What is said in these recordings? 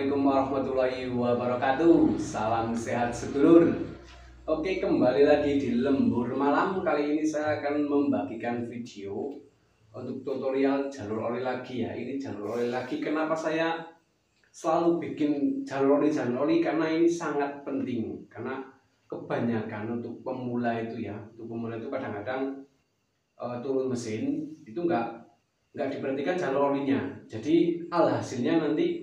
Assalamualaikum warahmatullahi wabarakatuh. Salam sehat sedulur. Oke, kembali lagi di Lembur Malam. Kali ini saya akan membagikan video untuk tutorial jalur oli lagi ya. Ini jalur oli lagi. Kenapa saya selalu bikin jalur oli? Karena ini sangat penting. Karena kebanyakan untuk pemula itu ya, kadang-kadang turun mesin itu nggak diperhatikan jalur olinya. Jadi alhasilnya nanti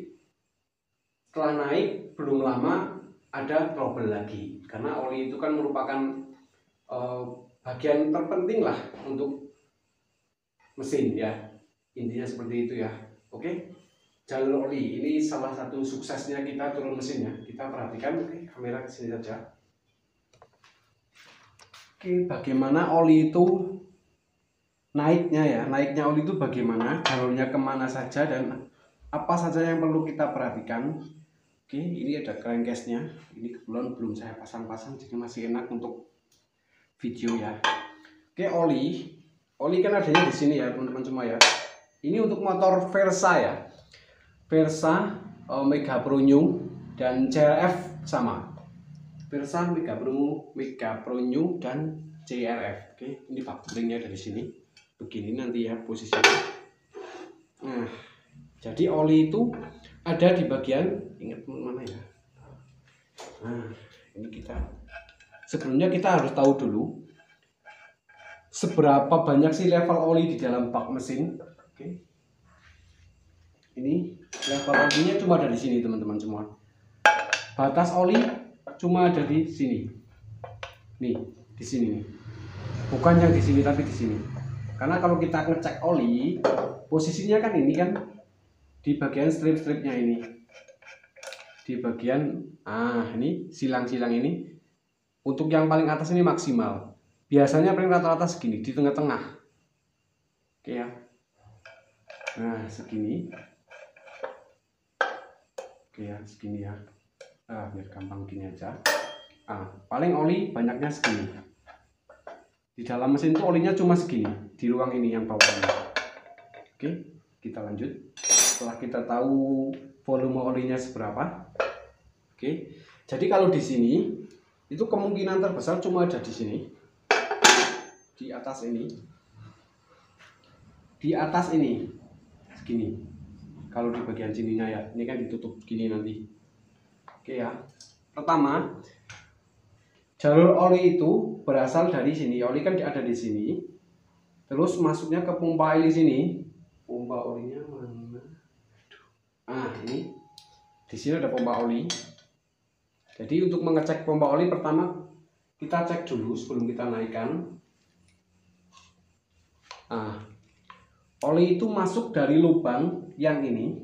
setelah naik belum lama ada trouble lagi, karena oli itu kan merupakan bagian terpenting lah untuk mesin ya, intinya seperti itu ya. Oke, jalur oli ini salah satu suksesnya kita turun mesin ya, kita perhatikan. Oke, kamera kesini saja. Oke, bagaimana oli itu naiknya ya, naiknya oli itu bagaimana, jalurnya kemana saja dan apa saja yang perlu kita perhatikan. Oke, ini ada crankcase-nya. Ini kebetulan belum saya pasang-pasang, jadi masih enak untuk video ya. Oke, oli kan adanya di sini ya teman-teman semua ya. Ini untuk motor Versa ya, Versa, Mega Pro New dan CRF sama. Versa, Mega Pro New dan CRF. Oke, ini bucklingnya dari sini. Begini nanti ya posisinya. Nah, jadi oli itu ada di bagian, ingat mana ya. Nah, ini sebelumnya kita harus tahu dulu seberapa banyak sih level oli di dalam bak mesin. Oke, ini level olinya cuma ada di sini teman-teman semua. Batas oli cuma ada di sini. Nih, di sini nih. Bukan yang di sini tapi di sini. Karena kalau kita ngecek oli, posisinya kan ini kan di bagian strip-stripnya ini, di bagian ini silang-silang ini. Untuk yang paling atas ini maksimal, biasanya paling rata-rata segini, di tengah-tengah. Oke ya, nah segini. Oke ya, segini ya. Biar gampang gini aja. Paling oli banyaknya segini. Di dalam mesin itu olinya cuma segini, di ruang ini yang bawahnya. Oke, kita lanjut. Setelah kita tahu volume olinya seberapa. Oke, jadi kalau di sini itu kemungkinan terbesar cuma ada di sini, di atas ini, segini. Kalau di bagian sininya ya, ini kan ditutup gini nanti. Oke ya, pertama jalur oli itu berasal dari sini. Oli kan ada di sini, terus masuknya ke pompa oli sini. Pompa olinya mana? Ini di sini ada pompa oli. Jadi untuk mengecek pompa oli, pertama kita cek dulu sebelum kita naikkan. Oli itu masuk dari lubang yang ini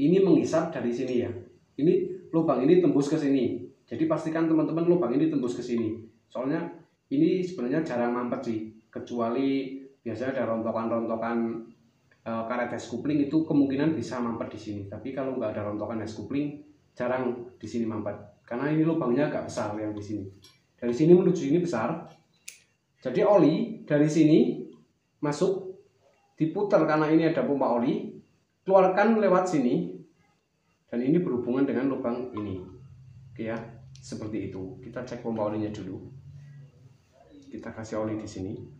menghisap dari sini ya. Ini lubang ini tembus ke sini. Jadi pastikan teman-teman lubang ini tembus ke sini. Soalnya ini sebenarnya jarang mampet sih, kecuali biasanya ada rontokan-rontokan karet es kupling, itu kemungkinan bisa mampet di sini. Tapi kalau nggak ada rontokan es kupling, jarang di sini mampet. Karena ini lubangnya agak besar yang di sini. Dari sini menuju sini besar. Jadi oli dari sini masuk, diputar karena ini ada pompa oli, keluarkan lewat sini, dan ini berhubungan dengan lubang ini. Oke ya, seperti itu. Kita cek pompa olinya dulu. Kita kasih oli di sini.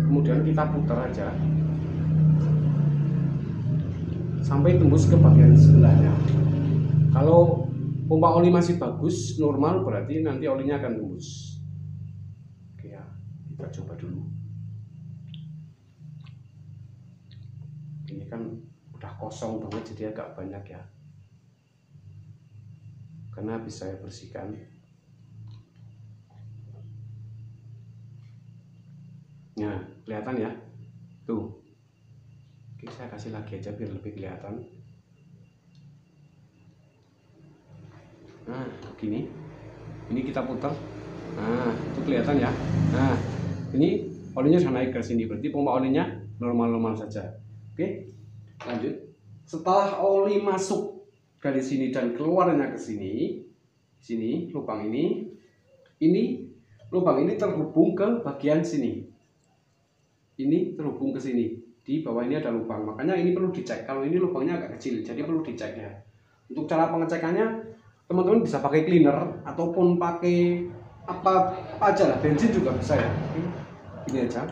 Kemudian kita putar aja sampai tembus ke bagian sebelahnya. Kalau pompa oli masih bagus, normal, berarti nanti olinya akan tembus. Oke ya, kita coba dulu. Ini kan udah kosong banget, jadi agak banyak ya, karena habis saya bersihkan. Nah, kelihatan ya, tuh. Oke, saya kasih lagi aja biar lebih kelihatan. Nah, gini. Ini kita putar. Nah, itu kelihatan ya. Nah, ini olinya sudah naik ke sini, berarti pompa olinya normal-normal saja. Oke, lanjut. Setelah oli masuk dari sini dan keluarnya ke sini, lubang ini lubang ini terhubung ke bagian sini. ini terhubung ke sini. Di bawah ini ada lubang, makanya ini perlu dicek. Kalau ini lubangnya agak kecil, jadi perlu dicek ya. Untuk cara pengecekannya, teman-teman bisa pakai cleaner ataupun pakai apa aja lah, bensin juga bisa ya. Ini aja.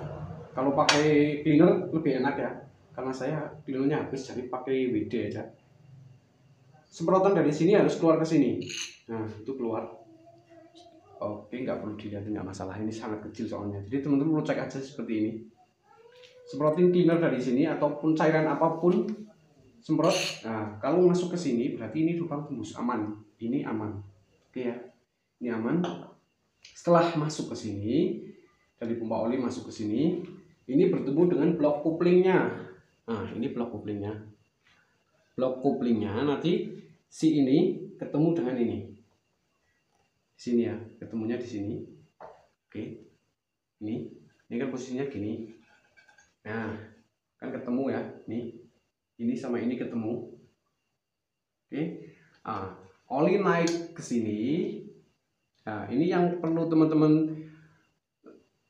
Kalau pakai cleaner lebih enak ya, karena saya cleanernya habis, jadi pakai WD aja. Semprotan dari sini harus keluar ke sini. Nah, itu keluar. Oke, nggak perlu dilihat, nggak masalah. Ini sangat kecil soalnya. Jadi teman-teman perlu cek aja seperti ini. Semprotin cleaner dari sini ataupun cairan apapun, semprot. Nah, kalau masuk ke sini berarti ini lubang tembus, aman. Ini aman. Oke ya. Ini aman. Setelah masuk ke sini, dari pompa oli masuk ke sini, ini bertemu dengan blok couplingnya. Nah, ini blok couplingnya. Blok couplingnya nanti si ini ketemu dengan ini. Di sini ya, ketemunya di sini. Oke. Ini kan posisinya gini. Nah, kan ketemu ya, nih, ini sama ini ketemu. Oke, oli naik ke sini. Nah, ini yang perlu teman-teman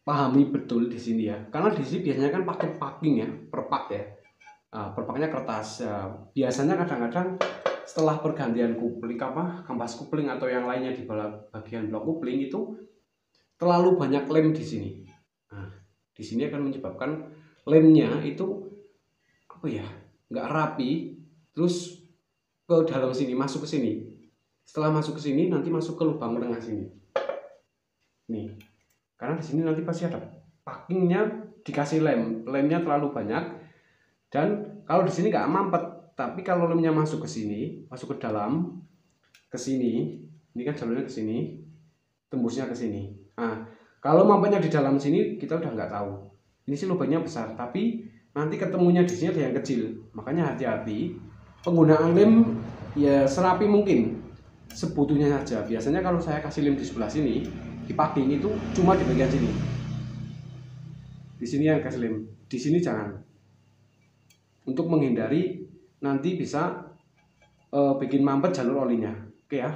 pahami betul di sini ya, karena di sini biasanya kan pakai packing ya, perpak ya. Perpaknya kertas. Biasanya kadang-kadang setelah pergantian kupling kampas kupling atau yang lainnya di bagian blok kupling itu terlalu banyak lem di sini. Nah, di sini akan menyebabkan lemnya itu apa ya, nggak rapi, terus ke dalam sini, masuk ke sini. Setelah masuk ke sini nanti masuk ke lubang tengah sini nih, karena di sini nanti pasti ada packingnya, dikasih lemnya terlalu banyak. Dan kalau di sini nggak mampet, tapi kalau lemnya masuk ke sini, masuk ke dalam, ke sini, ini kan jalurnya ke sini, tembusnya ke sini. Nah, kalau mampetnya di dalam sini kita udah nggak tahu. Ini sih lubangnya besar, tapi nanti ketemunya di sini ada yang kecil. Makanya hati-hati penggunaan lem ya, serapi mungkin, sebutuhnya saja. Biasanya kalau saya kasih lem di sebelah sini, di packing itu cuma di bagian sini. Di sini yang kasih lem, di sini jangan. Untuk menghindari nanti bisa bikin mampet jalur olinya. Oke ya.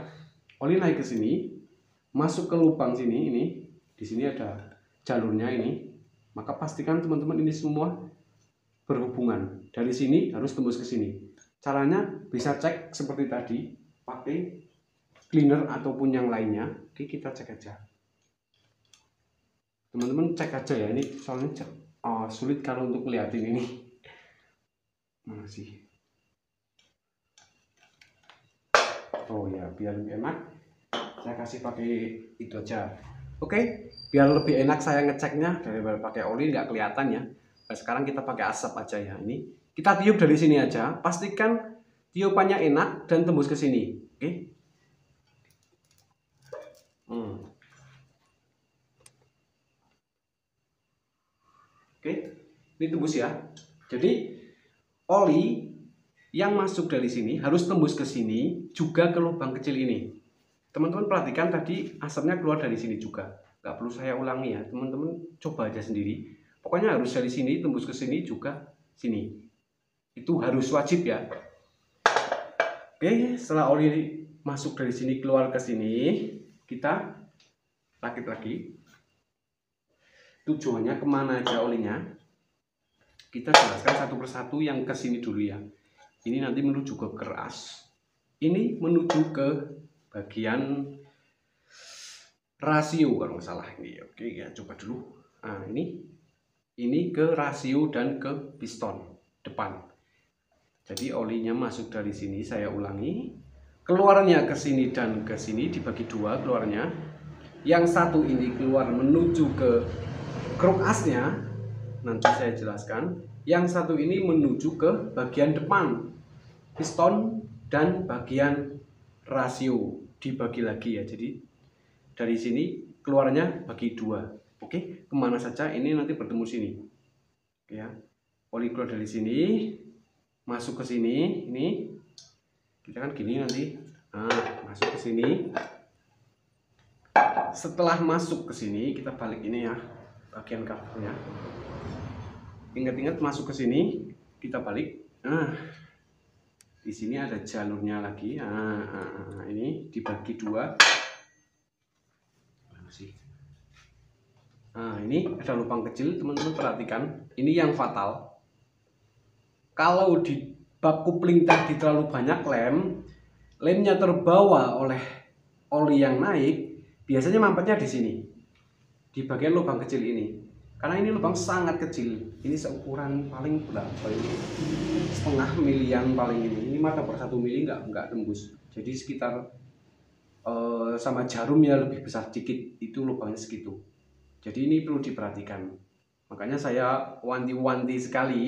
Oli naik ke sini, masuk ke lubang sini, ini di sini ada jalurnya ini. Maka pastikan teman-teman ini semua berhubungan. Dari sini harus tembus ke sini. Caranya bisa cek seperti tadi, pakai cleaner ataupun yang lainnya. Oke, kita cek aja. Teman-teman cek aja ya, ini soalnya sulit kalau untuk ngeliatin ini. Masih. Oh ya, biar lebih enak, saya kasih pakai itu aja. Oke, biar lebih enak saya ngeceknya daripada pakai oli nggak kelihatan ya. Nah, sekarang kita pakai asap aja ya. Ini kita tiup dari sini aja. Pastikan tiupannya enak dan tembus ke sini. Oke. Oke, ini tembus ya. Jadi oli yang masuk dari sini harus tembus ke sini juga ke lubang kecil ini. Teman-teman perhatikan tadi asapnya keluar dari sini juga. Nggak perlu saya ulangi ya, teman-teman coba aja sendiri. Pokoknya harus dari sini tembus ke sini juga sini. Itu harus wajib ya. Oke, setelah oli masuk dari sini keluar ke sini, kita rakit lagi. Tujuannya kemana aja olinya? Kita jelaskan satu persatu yang ke sini dulu ya. Ini nanti menuju ke keras. Ini menuju ke bagian rasio kalau nggak salah ini. Oke ya, coba dulu. Nah, ini ke rasio dan ke piston depan. Jadi olinya masuk dari sini, saya ulangi. Keluarnya ke sini dan ke sini dibagi dua keluarnya. Yang satu ini keluar menuju ke kruk asnya, nanti saya jelaskan. Yang satu ini menuju ke bagian depan piston dan bagian rasio, dibagi lagi ya. Jadi dari sini keluarnya bagi dua. Oke, kemana saja ini nanti bertemu sini. Oke ya, oli keluar dari sini, masuk ke sini. Ini kita kan gini nanti. Nah, masuk ke sini. Setelah masuk ke sini, kita balik ini ya, bagian covernya. Ingat-ingat masuk ke sini, kita balik. Nah, di sini ada jalurnya lagi. Nah, ini dibagi dua. Nah, ini ada lubang kecil, teman-teman perhatikan. Ini yang fatal. Kalau di bak kupling tadi terlalu banyak lemnya terbawa oleh oli yang naik, biasanya mampetnya di sini, di bagian lubang kecil ini. Karena ini lubang sangat kecil. Ini seukuran paling berapa ini? Setengah milian paling ini. Ini mata per 1 mili nggak tembus. Jadi sekitar sama jarum ya lebih besar sedikit, itu lubangnya segitu. Jadi ini perlu diperhatikan. Makanya saya wanti-wanti sekali.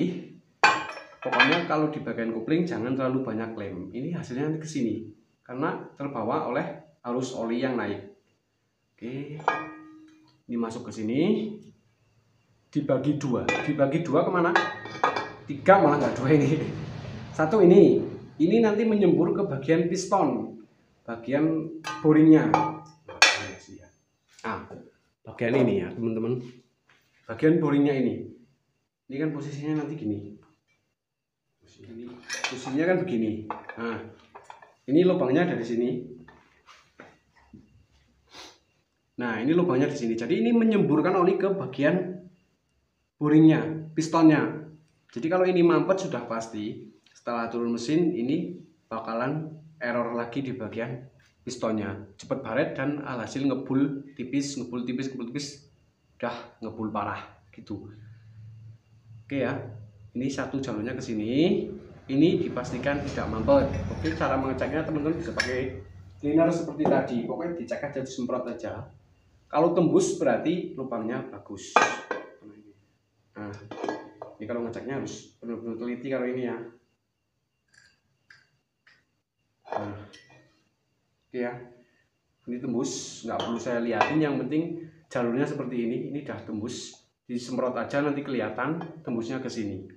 Pokoknya kalau di bagian kopling jangan terlalu banyak lem. Ini hasilnya nanti ke sini karena terbawa oleh arus oli yang naik. Oke. Ini masuk ke sini. Dibagi dua. Dibagi dua kemana? 3 malah nggak 2 ini. 1 ini. Ini nanti menyembur ke bagian piston. Bagian boringnya. Nah, bagian ini ya teman-teman. Bagian boringnya ini. Ini kan posisinya nanti gini. Posisinya kan begini. Nah, ini lubangnya dari sini. Nah, ini lubangnya di sini. Jadi ini menyemburkan oli ke bagian boringnya, pistonnya. Jadi kalau ini mampet sudah pasti setelah turun mesin ini bakalan error lagi di bagian pistonnya. Cepat baret dan alhasil ngebul tipis, udah ngebul parah gitu. Oke ya. Ini satu jalurnya ke sini. Ini dipastikan tidak mampet. Oke, cara mengeceknya teman-teman bisa pakai cleaner seperti tadi. Pokoknya dicek aja, disemprot aja. Kalau tembus berarti lubangnya bagus. Nah, ini kalau ngeceknya harus benar-benar teliti kalau ini ya. Nah, oke ya. Ini tembus, nggak perlu saya liatin. Yang penting jalurnya seperti ini udah tembus. Disemprot aja nanti kelihatan tembusnya ke sini.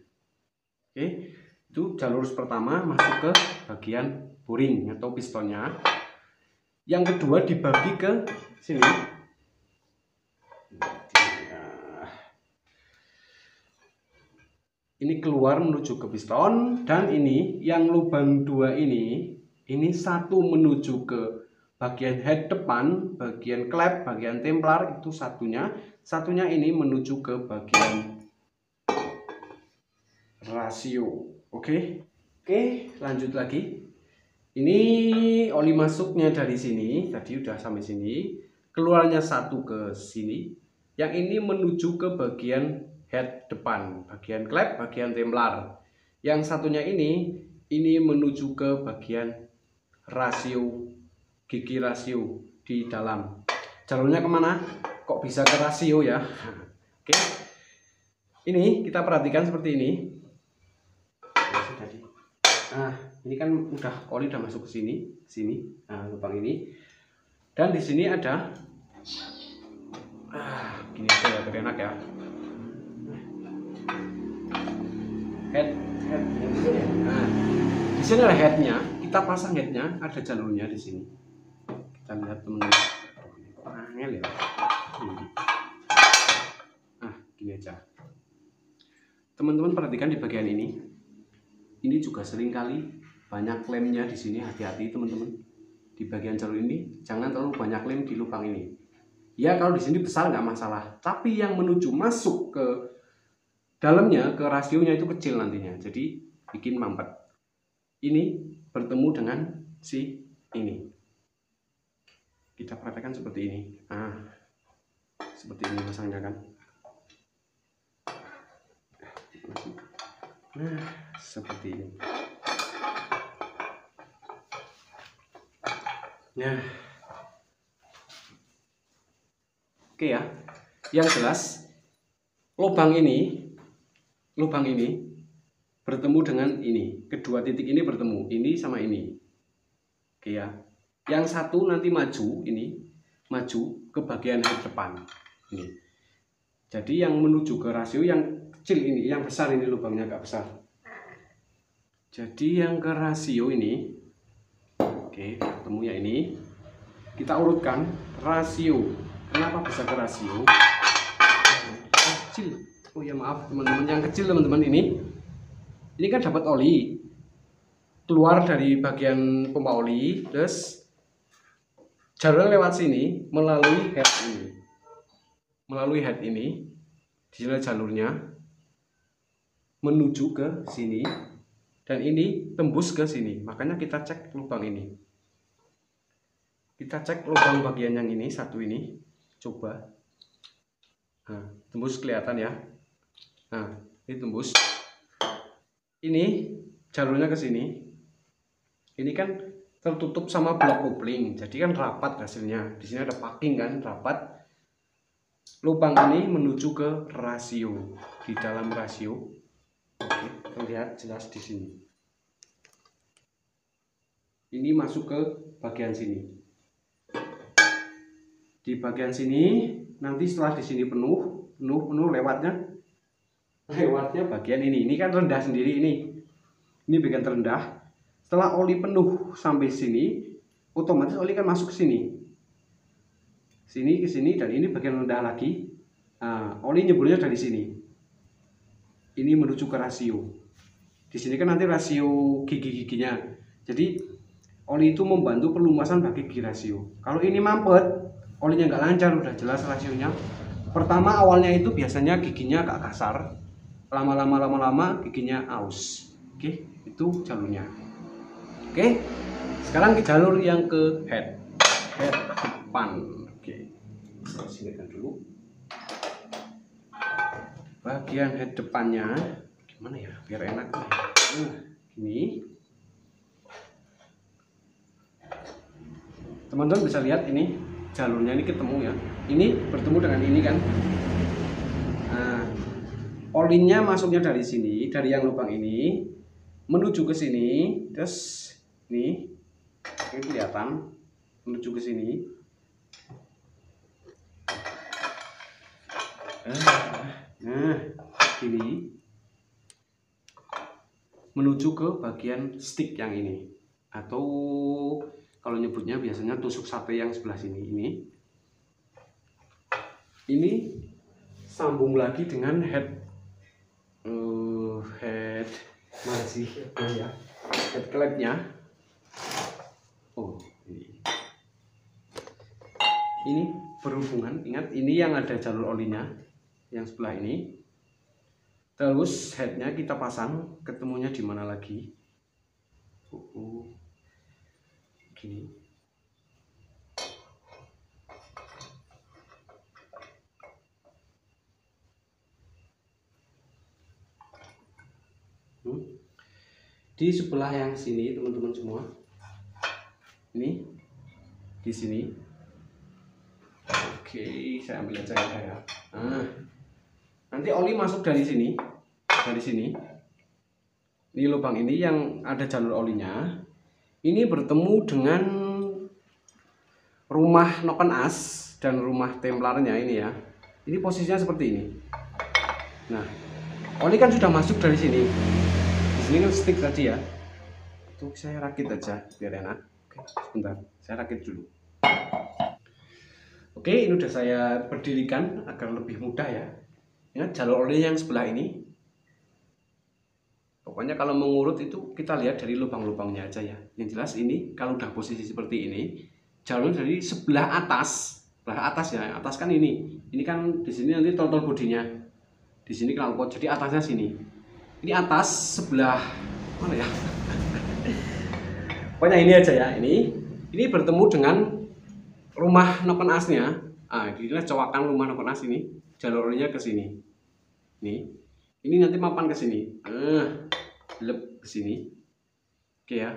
Oke, itu jalur pertama masuk ke bagian boring atau pistonnya. Yang kedua dibagi ke sini. Ini keluar menuju ke piston, dan ini yang lubang 2 ini satu menuju ke bagian head depan, bagian klep, bagian templar, itu satunya ini menuju ke bagian rasio. Oke, lanjut lagi. Ini oli masuknya dari sini, tadi udah sampai sini, keluarnya satu ke sini, yang ini menuju ke bagian head depan, bagian klep, bagian templar. Yang satunya ini menuju ke bagian rasio, gigi rasio di dalam. Jalurnya kemana? Kok bisa ke rasio ya? Oke, ini kita perhatikan seperti ini. Nah, ini kan oli udah masuk ke sini, nah lubang ini, dan di sini ada, gini aja ya, biar enak ya. Head. Nah, di sini ada headnya. Kita pasang headnya, ada jalurnya di sini. Kita lihat teman-teman. Angel ya. Nah, gini aja. Teman-teman perhatikan di bagian ini. Ini juga sering kali banyak lemnya di sini. Hati-hati teman-teman. Di bagian jalur ini jangan terlalu banyak lem di lubang ini. Ya kalau di sini besar nggak masalah. Tapi yang menuju masuk ke dalamnya, ke rasionya itu kecil nantinya, jadi bikin mampet. Ini bertemu dengan si ini. Kita perhatikan seperti ini. Nah, seperti ini masangnya kan. Nah, seperti ini. Nah, oke ya. Yang jelas lubang ini bertemu dengan ini. Kedua titik ini bertemu, ini sama ini. Oke ya. Yang satu nanti maju ke bagian head depan. Ini. Jadi yang menuju ke rasio yang kecil ini, yang besar ini lubangnya agak besar. Jadi yang ke rasio ini, oke, ketemunya ini. Kita urutkan rasio. Kenapa bisa ke rasio? Kecil. Oh ya maaf teman-teman, yang kecil teman-teman ini kan dapat oli keluar dari bagian pompa oli, terus jalurnya lewat sini melalui head ini. melalui head ini, di sini jalurnya menuju ke sini, dan ini tembus ke sini. Makanya kita cek lubang ini. Kita cek lubang bagian yang ini, satu ini, coba. Nah, tembus kelihatan ya. Nah, ini tembus. Ini jalurnya ke sini. Ini kan tertutup sama blok kopling, jadi kan rapat hasilnya. Di sini ada packing kan, rapat. Lubang ini menuju ke rasio, di dalam rasio. Oke, terlihat jelas di sini. Ini masuk ke bagian sini. Di bagian sini nanti setelah di sini penuh lewatnya bagian ini. Ini kan rendah sendiri ini. Ini bagian terendah. Setelah oli penuh sampai sini, otomatis oli kan masuk ke sini. Sini ke sini, dan ini bagian rendah lagi. Nah, oli nyeburnya dari sini. Ini menuju ke rasio. Di sini kan nanti rasio gigi-giginya. Jadi oli itu membantu pelumasan bagi gigi rasio. Kalau ini mampet, olinya nggak lancar, udah jelas rasionya. Pertama awalnya itu biasanya giginya agak kasar. Lama-lama giginya aus. Oke, itu jalurnya. Oke, sekarang ke jalur yang ke head depan. Oke, saya singkirkan dulu. Bagian head depannya gimana ya, biar enak. Gini, teman-teman bisa lihat ini jalurnya ini ketemu ya. Ini bertemu dengan ini kan. Nah, olinya masuknya dari sini, dari yang lubang ini menuju ke sini, terus ini kelihatan menuju ke sini. Nah, ini menuju ke bagian stick yang ini, atau kalau nyebutnya biasanya tusuk sate yang sebelah sini. Ini sambung lagi dengan head masih ya, head clamp-nya. Oh, ini berhubungan. Ingat, ini yang ada jalur olinya yang sebelah ini. Terus headnya kita pasang, ketemunya di mana lagi? Gini. Di sebelah yang sini, teman-teman semua. Ini di sini. Oke, saya ambil aja ya. Nah, nanti oli masuk dari sini, Ini lubang ini yang ada jalur olinya. Ini bertemu dengan rumah noken as dan rumah templarnya ini ya. Ini posisinya seperti ini. Nah, oli kan sudah masuk dari sini. Di sini kan stick tadi ya. Itu saya rakit aja biar enak. Oke, sebentar, saya rakit dulu. Oke, ini udah saya berdirikan agar lebih mudah ya. Ingat jalur oli yang sebelah ini. Pokoknya kalau mengurut itu kita lihat dari lubang-lubangnya aja ya. Yang jelas ini kalau udah posisi seperti ini, jalur dari sebelah atas ya. Atas kan ini. Ini kan di sini nanti totol bodinya. Di sini knalpot, jadi atasnya sini. Ini atas sebelah mana ya? Pokoknya ini aja ya. Ini bertemu dengan rumah noken asnya. Inilah cowakan rumah noken as ini. Jalur olinya ke sini. Ini nanti mapan ke sini. Lep ke sini. Oke ya.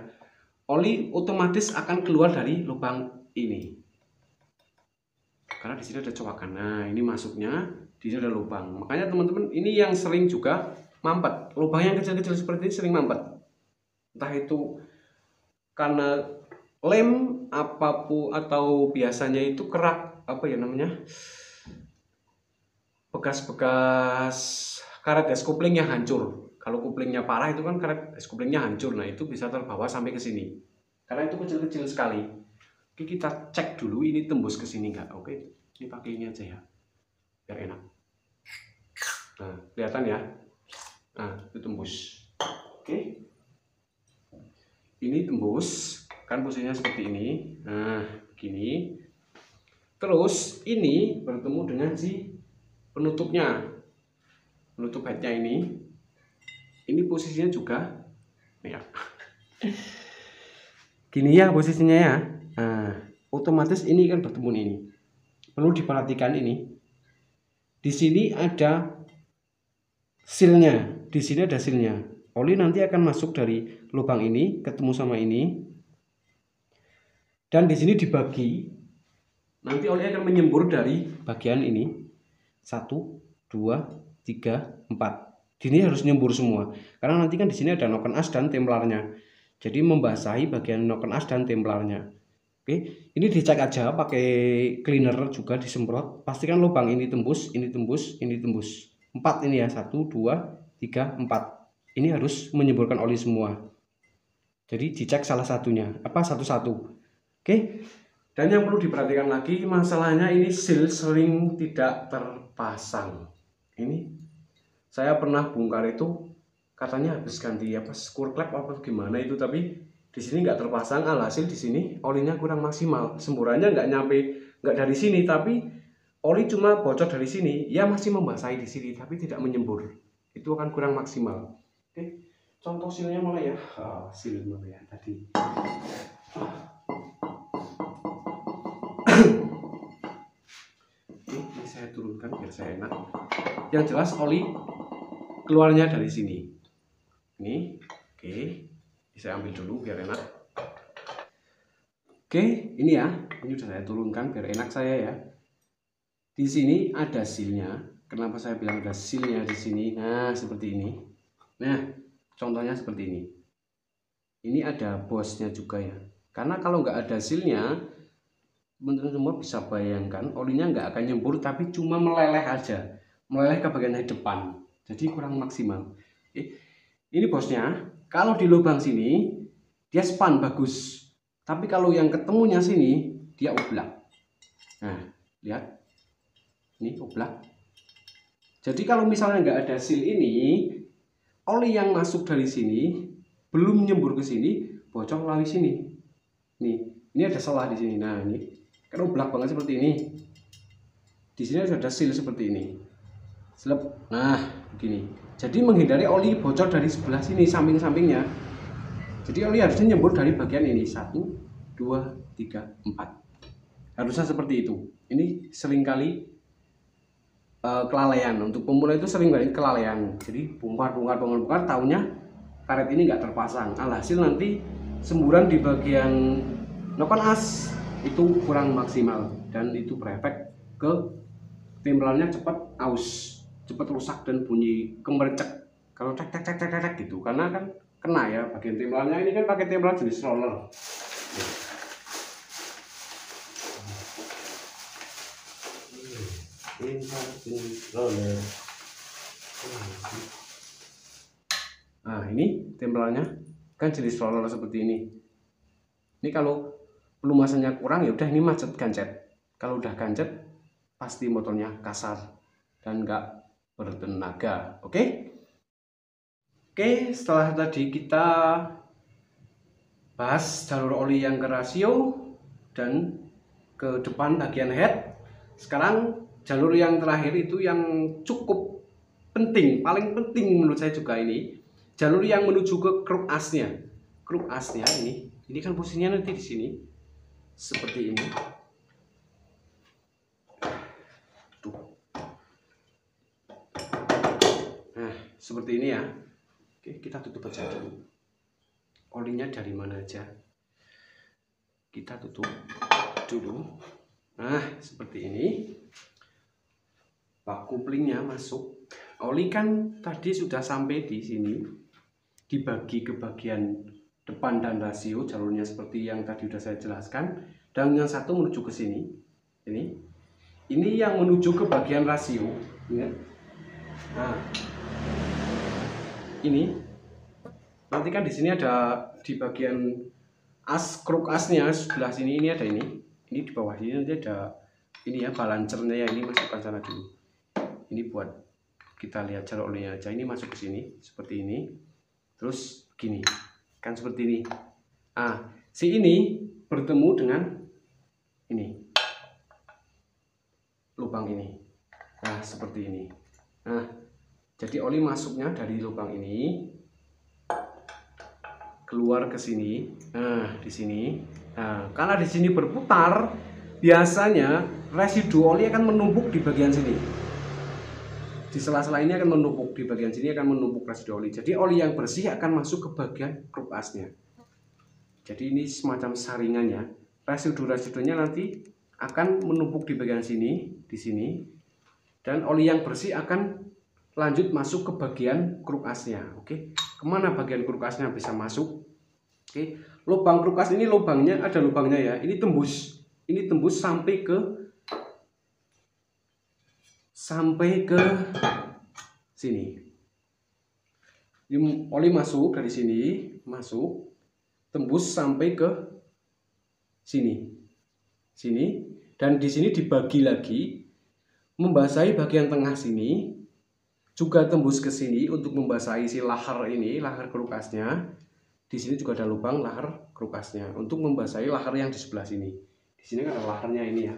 Oli otomatis akan keluar dari lubang ini. Karena di sini ada cowakan. Nah, ini masuknya, di sini ada lubang. Makanya teman-teman, ini yang sering juga mampet. Lubang yang kecil-kecil seperti ini sering mampet. Entah itu karena lem apapun atau biasanya itu kerak bekas-bekas karet es kopling yang hancur. Kalau koplingnya parah itu kan karet es koplingnya hancur. Nah, itu bisa terbawa sampai ke sini. Karena itu kecil-kecil sekali. Oke, kita cek dulu ini tembus ke sini nggak. Oke, ini pakai ini aja ya, biar enak. Nah, kelihatan ya. Nah, itu tembus. Oke, ini tembus. Kan posisinya seperti ini. Nah, begini. Terus ini bertemu dengan si penutupnya, penutup headnya ini posisinya juga ya gini ya posisinya ya. Nah, otomatis ini kan bertemu ini. Perlu diperhatikan ini. Di sini ada sealnya, di sini ada sealnya. Oli nanti akan masuk dari lubang ini ketemu sama ini, dan di sini dibagi. Nanti oli akan menyembur dari bagian ini. 1, 2, 3, 4. Ini harus nyembur semua, karena nanti kan di sini ada noken as dan templarnya, jadi membasahi bagian noken as dan templarnya. Oke, ini dicek aja pakai cleaner juga, disemprot, pastikan lubang ini tembus, ini tembus, ini tembus. 4 ini ya, 1, 2, 3, 4. Ini harus menyemburkan oli semua. Jadi dicek salah satunya, satu-satu. Oke. Dan yang perlu diperhatikan lagi, masalahnya ini seal sering tidak terpasang. Ini saya pernah bongkar itu, katanya habis ganti screw klep apa gimana itu, tapi di sini nggak terpasang. Alhasil di sini olinya kurang maksimal, semburannya nggak dari sini, tapi oli cuma bocor dari sini, ya masih membasahi di sini, tapi tidak menyembur. Itu akan kurang maksimal. Oke, contoh sealnya mana ya? Seal mana ya tadi? Ini saya turunkan biar saya enak. Yang jelas oli keluarnya dari sini. Ini, oke. Saya ambil dulu biar enak. Oke, ini ya. Ini sudah saya turunkan biar enak saya ya. Di sini ada sealnya. Kenapa saya bilang ada sealnya di sini? Nah, seperti ini. Nah, contohnya seperti ini. Ini ada bosnya juga ya. Karena kalau nggak ada sealnya, teman-teman semua bisa bayangkan olinya nggak akan nyembur, tapi cuma meleleh aja, meleleh ke bagian depan, jadi kurang maksimal. Ini bosnya. Kalau di lubang sini dia span bagus, tapi kalau yang ketemunya sini dia oblak. Nah, lihat ini oblak. Jadi kalau misalnya nggak ada seal ini, oli yang masuk dari sini belum nyembur ke sini, bocor melalui sini. Ini ada celah di sini. Nah, ini kan oblak banget seperti ini. Di sini ada seal seperti ini. Selep. Nah, begini. Jadi menghindari oli bocor dari sebelah sini, samping-sampingnya. Jadi oli harusnya nyembur dari bagian ini. 1, 2, 3, 4. Harusnya seperti itu. Ini seringkali kelalaian. Untuk pemula itu sering banget kelalaian. Jadi bongkar, tahunya karet ini nggak terpasang. Alhasil nanti semburan di bagian noken as itu kurang maksimal, dan itu berefek ke templarnya cepat aus, cepat rusak dan bunyi kemercek kalau cek gitu, karena kan kena ya bagian templarnya. Ini kan pakai templar jenis roller. Nah, ini templarnya kan jenis roller seperti ini. Ini kalau pelumasannya kurang ya udah ini macet gancet. Kalau udah gancet pasti motornya kasar dan nggak bertenaga. Oke? Oke, setelah tadi kita bahas jalur oli yang ke rasio dan ke depan bagian head, sekarang jalur yang terakhir itu yang cukup penting, paling penting menurut saya juga, ini jalur yang menuju ke kruk asnya. Kruk asnya ini kan posisinya nanti di sini seperti ini. Tuh. Nah, seperti ini ya. Oke, kita tutup aja dulu. Olinya dari mana aja? Kita tutup dulu. Nah, seperti ini. Bak kuplingnya masuk. Oli kan tadi sudah sampai di sini. Dibagi ke bagian depan dan rasio, jalurnya seperti yang tadi sudah saya jelaskan. Dan yang satu menuju ke sini. Ini yang menuju ke bagian rasio. Nah, ini nanti kan di sini ada di bagian as, kruk asnya sebelah sini, ini ada ini di bawah sini nanti ada ini ya, balancernya ya, ini masukkan sana dulu. Ini buat kita lihat jalur olinya aja. Ini masuk ke sini seperti ini, terus gini kan seperti ini. Ah, si ini bertemu dengan ini lubang ini. Nah, seperti ini. Nah, jadi oli masuknya dari lubang ini keluar ke sini. Nah, di sini. Nah, karena di sini berputar, biasanya residu oli akan menumpuk di bagian sini. Di sela-sela ini akan menumpuk, di bagian sini akan menumpuk residu oli. Jadi oli yang bersih akan masuk ke bagian grup asnya. Jadi ini semacam saringannya. Residu-residunya nanti akan menumpuk di bagian sini, di sini. Dan oli yang bersih akan lanjut masuk ke bagian kruk asnya. Oke, kemana bagian kruk asnya bisa masuk? Oke, lubang kruk as ini lubangnya ada lubangnya ya. Ini tembus sampai ke sini. Ini oli masuk dari sini, masuk, tembus sampai ke sini, dan di sini dibagi lagi, membasahi bagian tengah sini, juga tembus ke sini untuk membasahi si lahar ini, lahar krukasnya. Di sini juga ada lubang lahar krukasnya untuk membasahi lahar yang di sebelah sini. Di sini kan ada laharnya ini ya,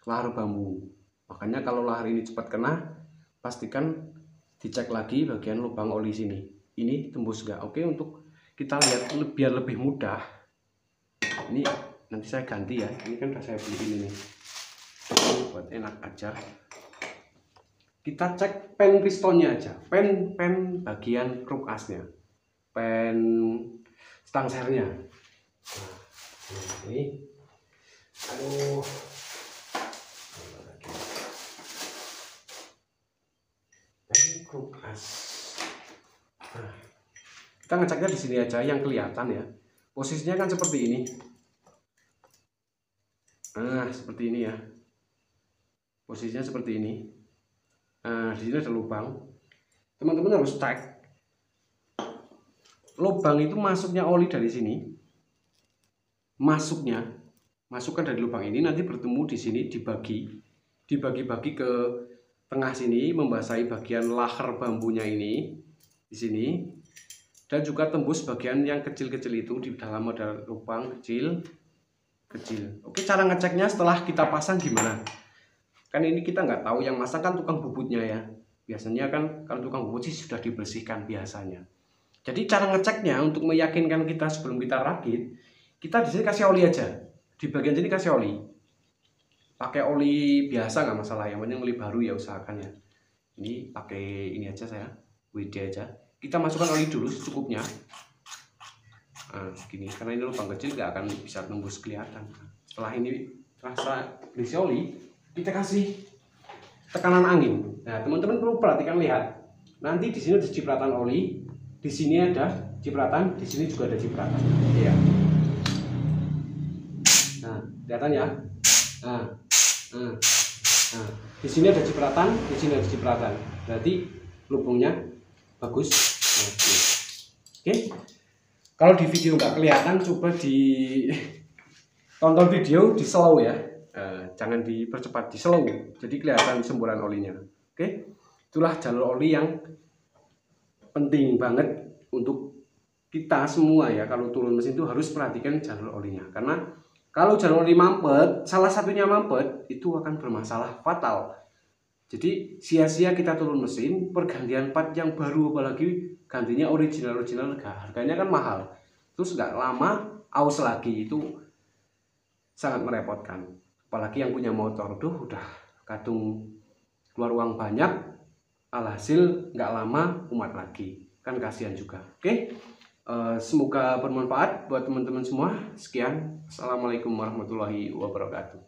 lahar bambu. Makanya kalau lahar ini cepat kena, pastikan dicek lagi bagian lubang oli sini. Ini tembus nggak? Oke, untuk kita lihat biar lebih mudah. Ini nanti saya ganti ya. Ini kan udah saya beli ini nih. Ini buat enak aja. Kita cek pen pistonnya aja. Pen bagian kruk asnya. Pen stang sernya. Nah, ini. Aduh. Kruk as. Nah, kita ngeceknya di sini aja yang kelihatan ya. Posisinya kan seperti ini. Nah, seperti ini ya. Posisinya seperti ini. Nah, di sini ada lubang. Teman-teman harus cek. Lubang itu masuknya oli dari sini. Masukkan dari lubang ini, nanti bertemu di sini, dibagi-bagi ke tengah sini, membasahi bagian lahar bambunya ini di sini, dan juga tembus bagian yang kecil-kecil itu. Di dalam ada lubang kecil. Oke, cara ngeceknya setelah kita pasang gimana? Kan ini kita nggak tahu, yang masang kan tukang bubutnya ya. Biasanya kan kalau tukang bubut sih sudah dibersihkan biasanya. Jadi cara ngeceknya untuk meyakinkan kita sebelum kita rakit, kita di sini kasih oli aja. Di bagian sini kasih oli. Pakai oli biasa nggak masalah, yang penting oli baru ya usahakan ya. Ini pakai ini aja saya, WD aja. Kita masukkan oli dulu secukupnya. Nah, gini, karena ini lubang kecil nggak akan bisa tembus kelihatan. Setelah ini terasa berisi oli, kita kasih tekanan angin. Nah, teman-teman perlu perhatikan, lihat. Nanti di sini ada cipratan oli, di sini ada cipratan, di sini juga ada cipratan. Ya. Nah, kelihatan ya. Nah, di sini ada cipratan, di sini ada cipratan. Berarti lubangnya bagus. Nah, oke. Kalau di video nggak kelihatan, coba tonton video di slow ya. Jangan dipercepat, di slow. Jadi kelihatan semburan olinya. Oke. Itulah jalur oli yang penting banget untuk kita semua ya. Kalau turun mesin itu harus perhatikan jalur olinya. Karena kalau jalur oli mampet, salah satunya mampet, itu akan bermasalah fatal. Jadi sia-sia kita turun mesin, pergantian part yang baru, apalagi gantinya original harganya kan mahal. Terus nggak lama aus lagi, itu sangat merepotkan. Apalagi yang punya motor, udah kadung keluar uang banyak, alhasil nggak lama umat lagi, kan kasihan juga. Oke. Semoga bermanfaat buat teman-teman semua. Sekian. Assalamualaikum warahmatullahi wabarakatuh.